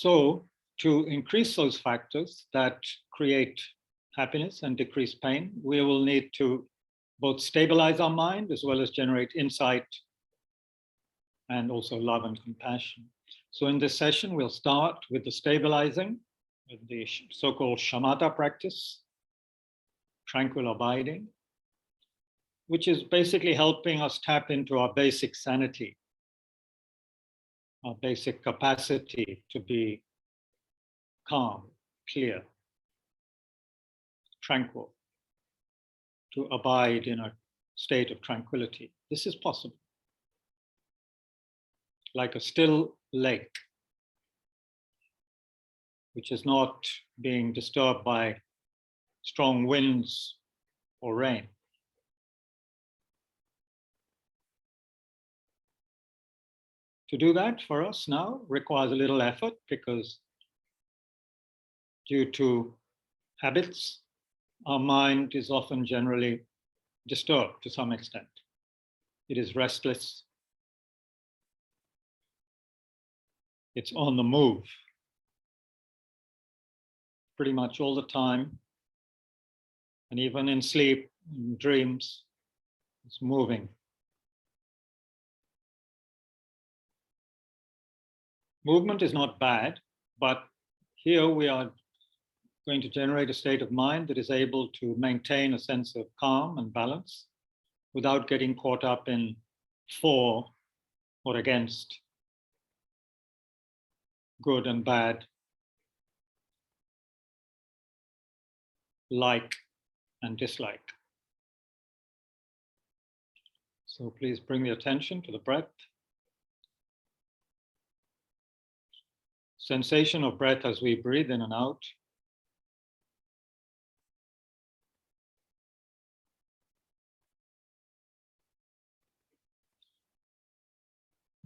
So to increase those factors that create happiness and decrease pain, we will need to both stabilize our mind as well as generate insight and also love and compassion. So in this session, we'll start with the stabilizing, with the so-called Shamatha practice, tranquil abiding, which is basically helping us tap into our basic sanity, our basic capacity to be calm, clear, tranquil, to abide in a state of tranquility. This is possible. Like a still lake, which is not being disturbed by strong winds or rain. To do that for us now requires a little effort because due to habits, our mind is often generally disturbed to some extent. It is restless. It's on the move pretty much all the time. And even in sleep, in dreams, it's moving. Movement is not bad, but here we are going to generate a state of mind that is able to maintain a sense of calm and balance without getting caught up in for or against, good and bad, like and dislike. So please bring the attention to the breath. Sensation of breath as we breathe in and out.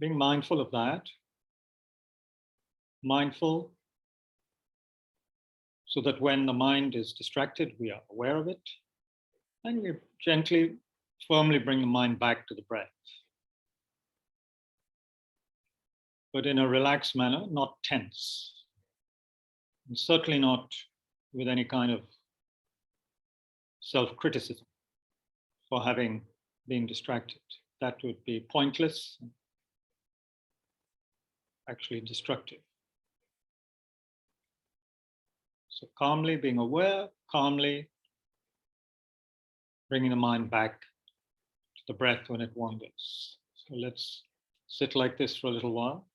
Being mindful of that. Mindful so that when the mind is distracted, we are aware of it. And we gently, firmly bring the mind back to the breath. But in a relaxed manner, not tense. And certainly not with any kind of self-criticism for having been distracted. That would be pointless, actually destructive. So calmly being aware, calmly bringing the mind back to the breath when it wanders. So let's sit like this for a little while.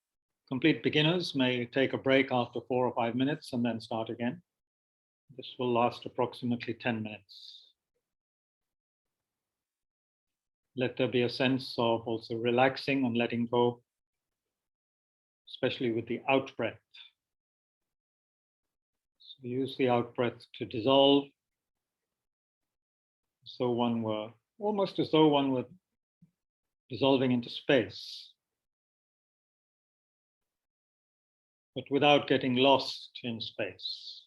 Complete beginners may take a break after 4 or 5 minutes and then start again. This will last approximately 10 minutes. Let there be a sense of also relaxing and letting go, especially with the out breath. So use the out breath to dissolve, so one were almost as though one were dissolving into space, but without getting lost in space.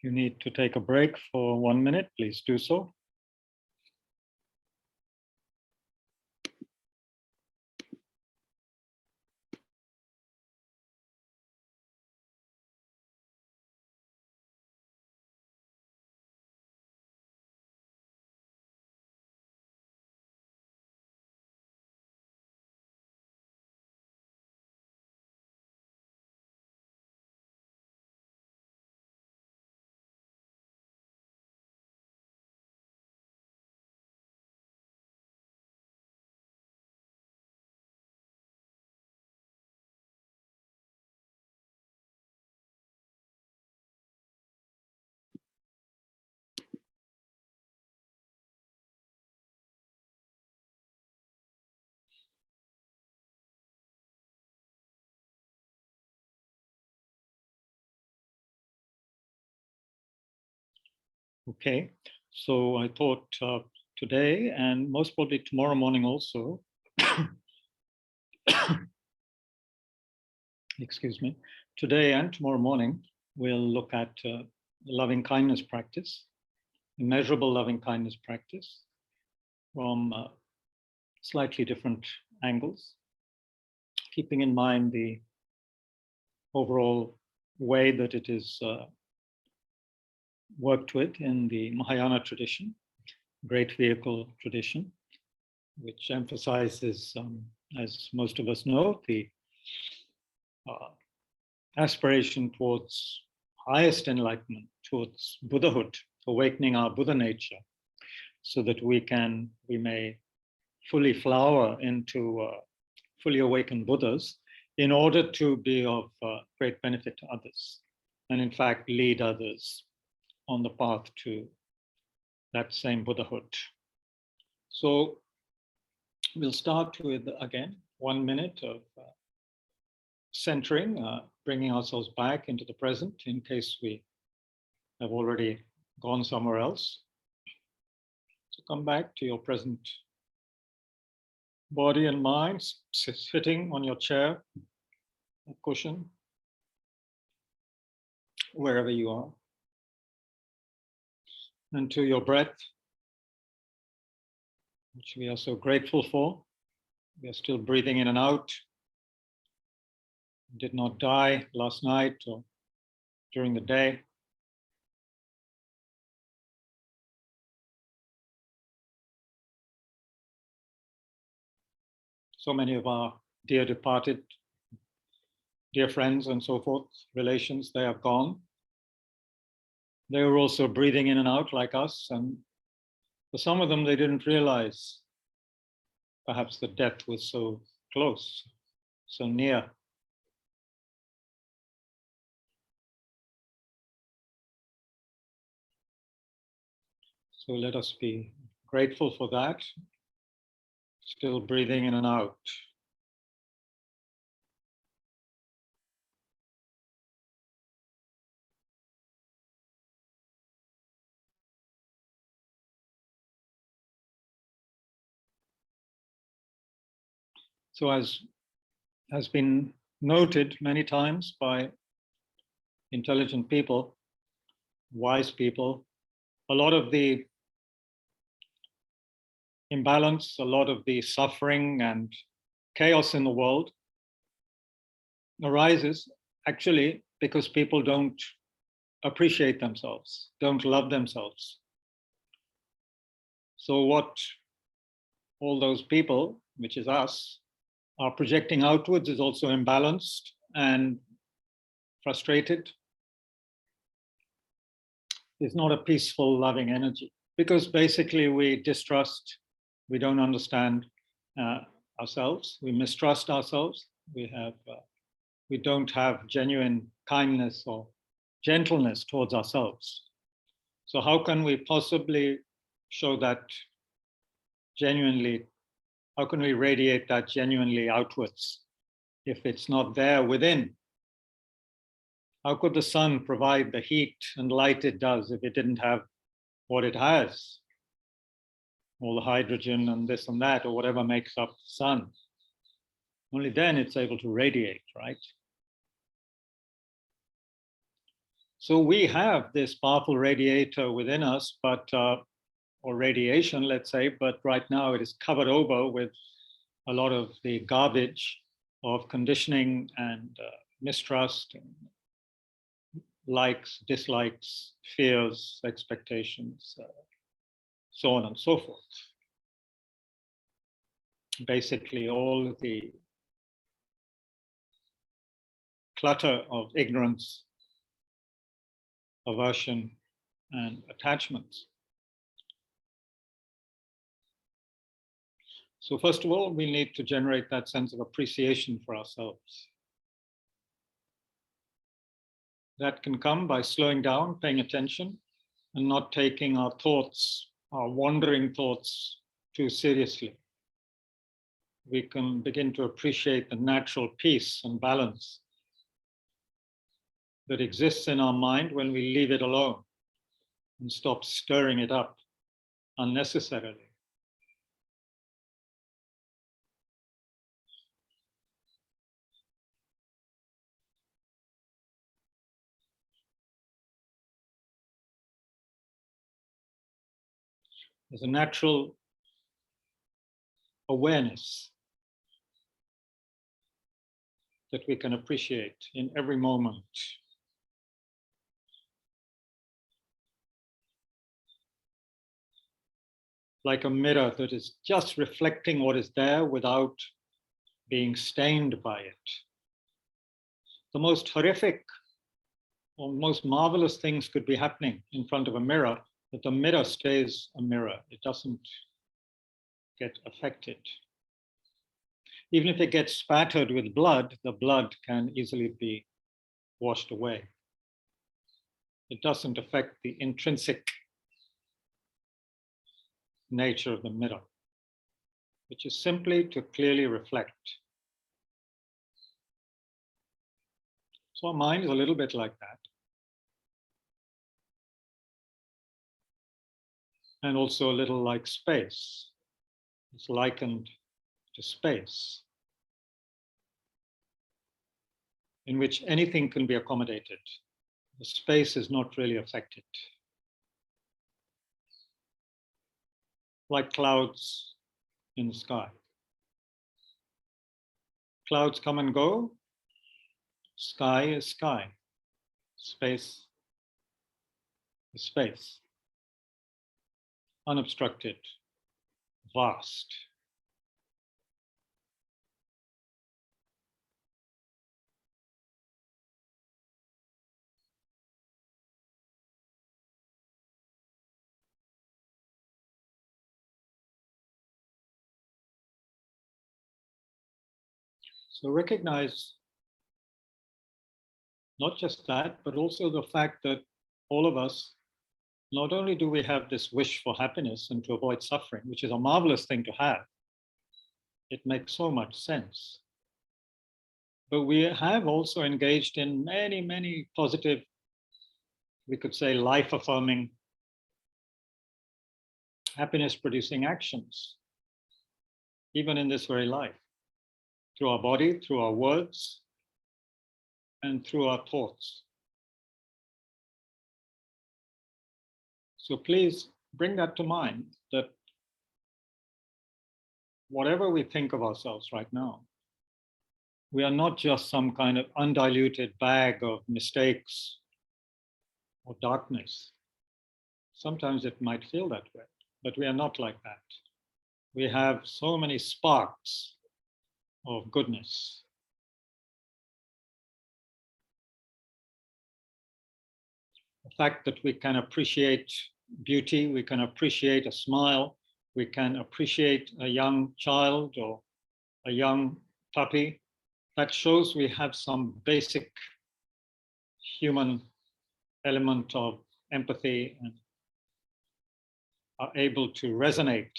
If you need to take a break for 1 minute, please do so. Okay, so I thought today and most probably tomorrow morning also, excuse me, today and tomorrow morning, we'll look at the loving kindness practice, immeasurable loving kindness practice from slightly different angles, keeping in mind the overall way that it is worked with in the Mahayana tradition, great vehicle tradition, which emphasizes, as most of us know, the aspiration towards highest enlightenment, towards Buddhahood, awakening our Buddha nature, so that we may fully flower into fully awakened Buddhas in order to be of great benefit to others, and in fact lead others on the path to that same Buddhahood. So we'll start with, again, 1 minute of centering, bringing ourselves back into the present in case we have already gone somewhere else. So come back to your present body and mind, sitting on your chair, a cushion, wherever you are. And to your breath, which we are so grateful for. We are still breathing in and out. Did not die last night or during the day. So many of our dear departed, dear friends and so forth, relations, they have gone. They were also breathing in and out like us, and for some of them, they didn't realize perhaps that death was so close, so near. So let us be grateful for that, still breathing in and out. So as has been noted many times by intelligent people, wise people, a lot of the imbalance, a lot of the suffering and chaos in the world arises actually because people don't appreciate themselves, don't love themselves. So what all those people, which is us, are projecting outwards is also imbalanced and frustrated. It's not a peaceful, loving energy, because basically we distrust, we don't understand ourselves, we mistrust ourselves, we don't have genuine kindness or gentleness towards ourselves. So how can we possibly show that genuinely? How can we radiate that genuinely outwards if it's not there within? How could the sun provide the heat and light it does if it didn't have what it has? All the hydrogen and this and that, or whatever makes up the sun. Only then it's able to radiate, right? So we have this powerful radiator within us, but or radiation, let's say, but right now it is covered over with a lot of the garbage of conditioning and mistrust, and likes, dislikes, fears, expectations, so on and so forth. Basically, all the clutter of ignorance, aversion, and attachments. So first of all, we need to generate that sense of appreciation for ourselves. That can come by slowing down, paying attention, and not taking our thoughts, our wandering thoughts, too seriously. We can begin to appreciate the natural peace and balance that exists in our mind when we leave it alone and stop stirring it up unnecessarily. There's a natural awareness that we can appreciate in every moment. Like a mirror that is just reflecting what is there without being stained by it. The most horrific or most marvelous things could be happening in front of a mirror, but the mirror stays a mirror. It doesn't get affected. Even if it gets spattered with blood, the blood can easily be washed away. It doesn't affect the intrinsic nature of the mirror, which is simply to clearly reflect. So our mind is a little bit like that. And also a little like space. It's likened to space, in which anything can be accommodated. The space is not really affected. Like clouds in the sky. Clouds come and go. Sky is sky. Space is space. Unobstructed, vast. So recognize not just that, but also the fact that all of us, not only do we have this wish for happiness and to avoid suffering, which is a marvelous thing to have, it makes so much sense, but we have also engaged in many, many positive, we could say life-affirming, happiness-producing actions, even in this very life, through our body, through our words, and through our thoughts. So please bring that to mind, that whatever we think of ourselves right now, we are not just some kind of undiluted bag of mistakes or darkness. Sometimes it might feel that way, but we are not like that. We have so many sparks of goodness. The fact that we can appreciate beauty, we can appreciate a smile, we can appreciate a young child or a young puppy, that shows we have some basic human element of empathy and are able to resonate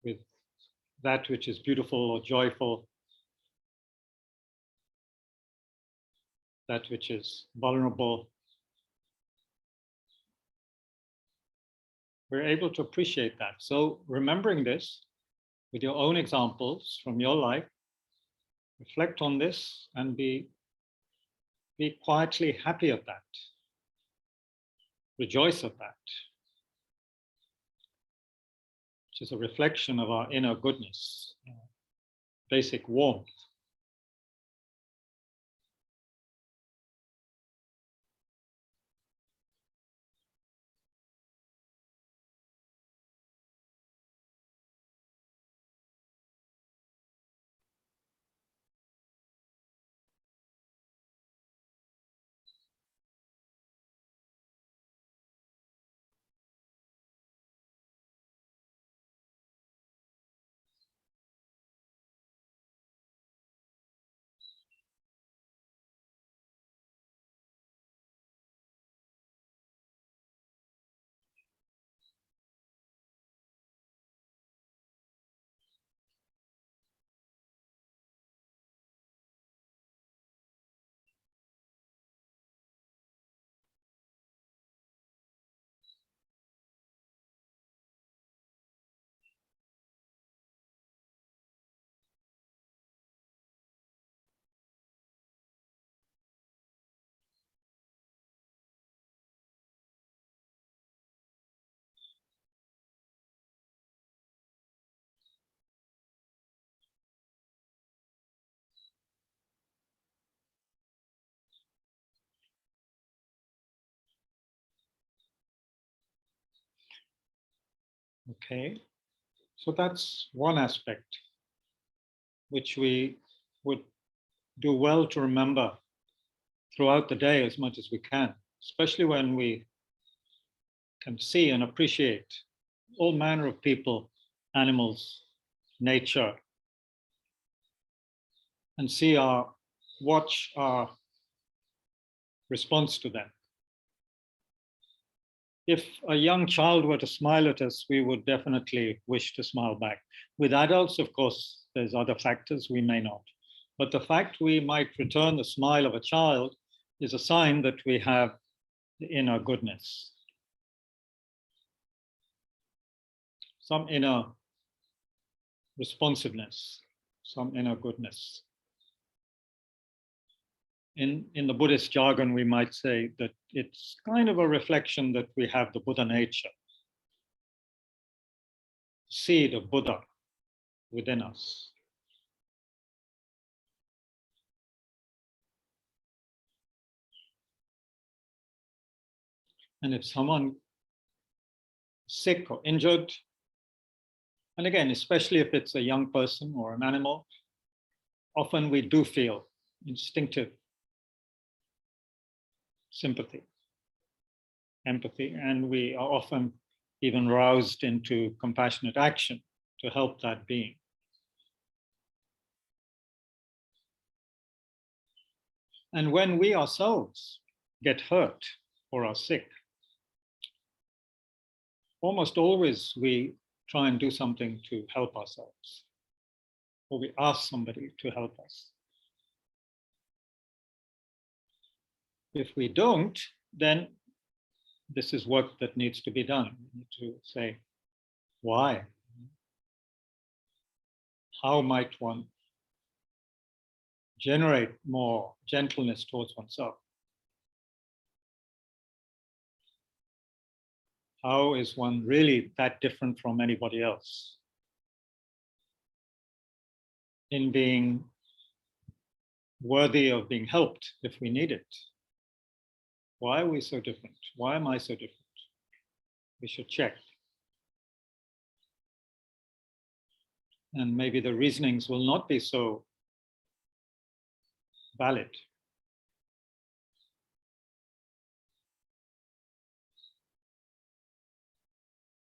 with that which is beautiful or joyful, that which is vulnerable. We're able to appreciate that. So remembering this with your own examples from your life, reflect on this and be be quietly happy at that, rejoice at that, which is a reflection of our inner goodness, basic warmth. Okay, so that's one aspect which we would do well to remember throughout the day as much as we can, especially when we can see and appreciate all manner of people, animals, nature, and watch our response to them. If a young child were to smile at us, we would definitely wish to smile back. With adults, of course, there's other factors we may not. But the fact we might return the smile of a child is a sign that we have the inner goodness, some inner responsiveness, some inner goodness. In the Buddhist jargon, we might say that it's kind of a reflection that we have the Buddha nature, seed of Buddha within us. And if someone is sick or injured, and again, especially if it's a young person or an animal, often we do feel instinctive sympathy, empathy, and we are often even roused into compassionate action to help that being. And when we ourselves get hurt or are sick, almost always we try and do something to help ourselves, or we ask somebody to help us. If we don't, then this is work that needs to be done. We need to say, why? How might one generate more gentleness towards oneself? How is one really that different from anybody else in being worthy of being helped if we need it? Why are we so different? Why am I so different? We should check. And maybe the reasonings will not be so valid.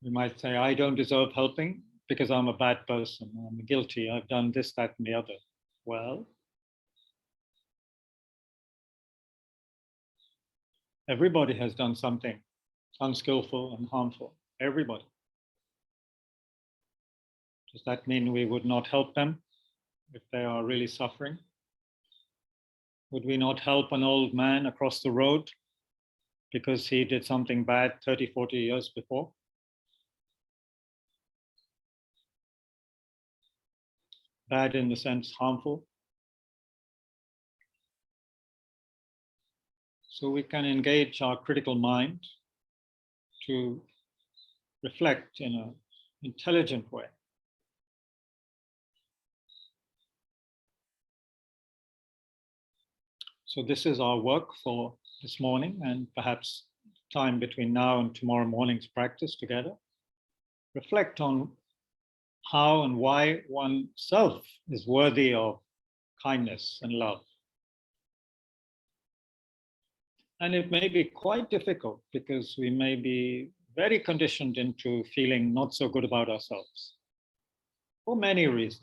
We might say, I don't deserve helping because I'm a bad person. I'm guilty. I've done this, that, and the other. Well, everybody has done something unskillful and harmful. Everybody. Does that mean we would not help them if they are really suffering? Would we not help an old man across the road because he did something bad 30, 40 years before? Bad in the sense harmful. So we can engage our critical mind to reflect in an intelligent way. So this is our work for this morning, and perhaps time between now and tomorrow morning's practice together. Reflect on how and why oneself is worthy of kindness and love. And it may be quite difficult because we may be very conditioned into feeling not so good about ourselves for many reasons.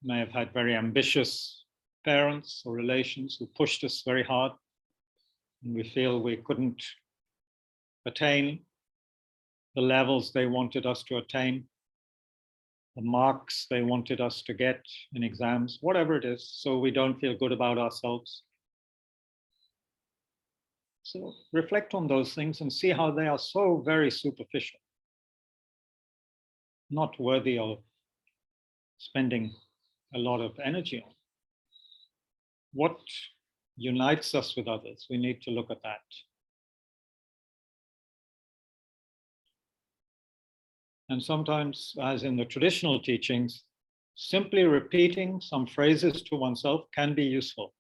May have had very ambitious parents or relations who pushed us very hard, and we feel we couldn't attain the levels they wanted us to attain, the marks they wanted us to get in exams, whatever it is, so we don't feel good about ourselves. So reflect on those things and see how they are so very superficial, not worthy of spending a lot of energy on. What unites us with others? We need to look at that. And sometimes, as in the traditional teachings, simply repeating some phrases to oneself can be useful,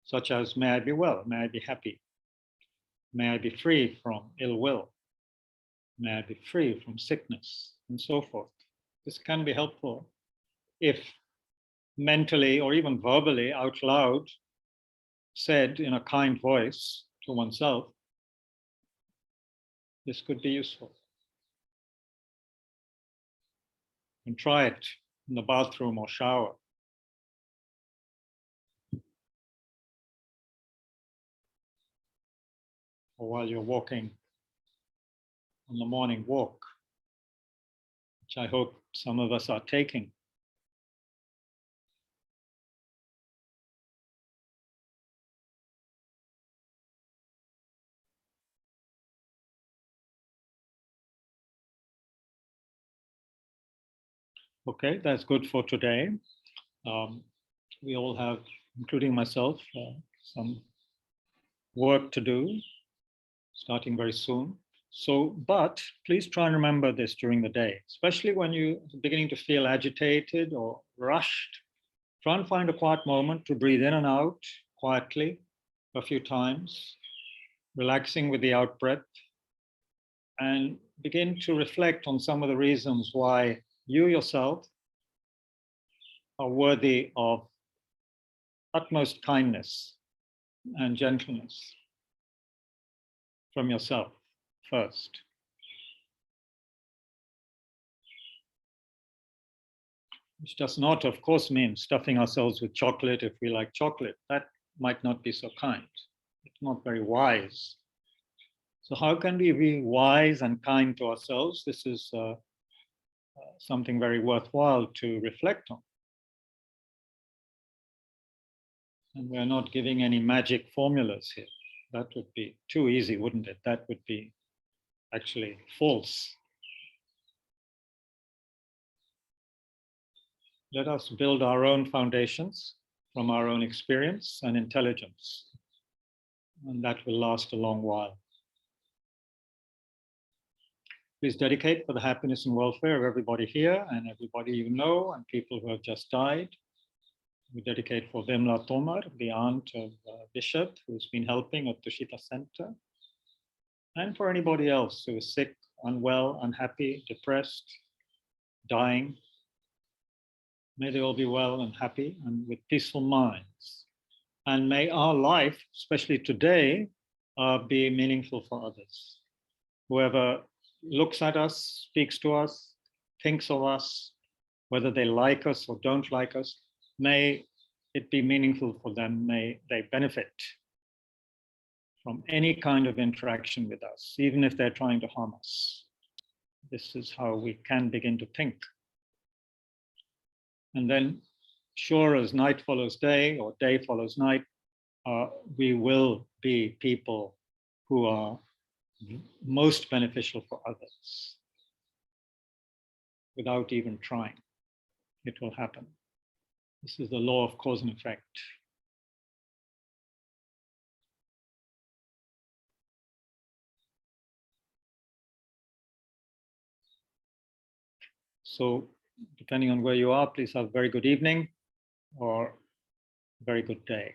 such as, may I be well, may I be happy, may I be free from ill will, may I be free from sickness, and so forth. This can be helpful if mentally or even verbally out loud said in a kind voice to oneself. This could be useful. And try it in the bathroom or shower. Or while you're walking on the morning walk, which I hope some of us are taking. Okay, that's good for today. We all have, including myself, some work to do, starting very soon. So, but please try and remember this during the day, especially when you're beginning to feel agitated or rushed. Try and find a quiet moment to breathe in and out quietly a few times, relaxing with the out breath, and begin to reflect on some of the reasons why you yourself are worthy of utmost kindness and gentleness from yourself first. Which does not, of course, mean stuffing ourselves with chocolate if we like chocolate. That might not be so kind. It's not very wise. So how can we be wise and kind to ourselves? This is something very worthwhile to reflect on. And we're not giving any magic formulas here. That would be too easy, wouldn't it? That would be actually false. Let us build our own foundations from our own experience and intelligence. And that will last a long while. Please dedicate for the happiness and welfare of everybody here and everybody you know and people who have just died. We dedicate for Vimla Tomar, the aunt of Bishop, who's been helping at Tushita Centre, and for anybody else who is sick, unwell, unhappy, depressed, dying. May they all be well and happy and with peaceful minds. And may our life, especially today, be meaningful for others. Whoever looks at us, speaks to us, thinks of us, whether they like us or don't like us, may it be meaningful for them. May they benefit from any kind of interaction with us, even if they're trying to harm us. This is how we can begin to think. And then, sure as night follows day or day follows night, we will be people who are most beneficial for others without even trying. It will happen. This is the law of cause and effect. So depending on where you are, please have a very good evening or very good day.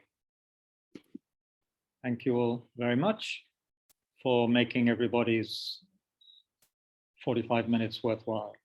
Thank you all very much for making everybody's 45 minutes worthwhile.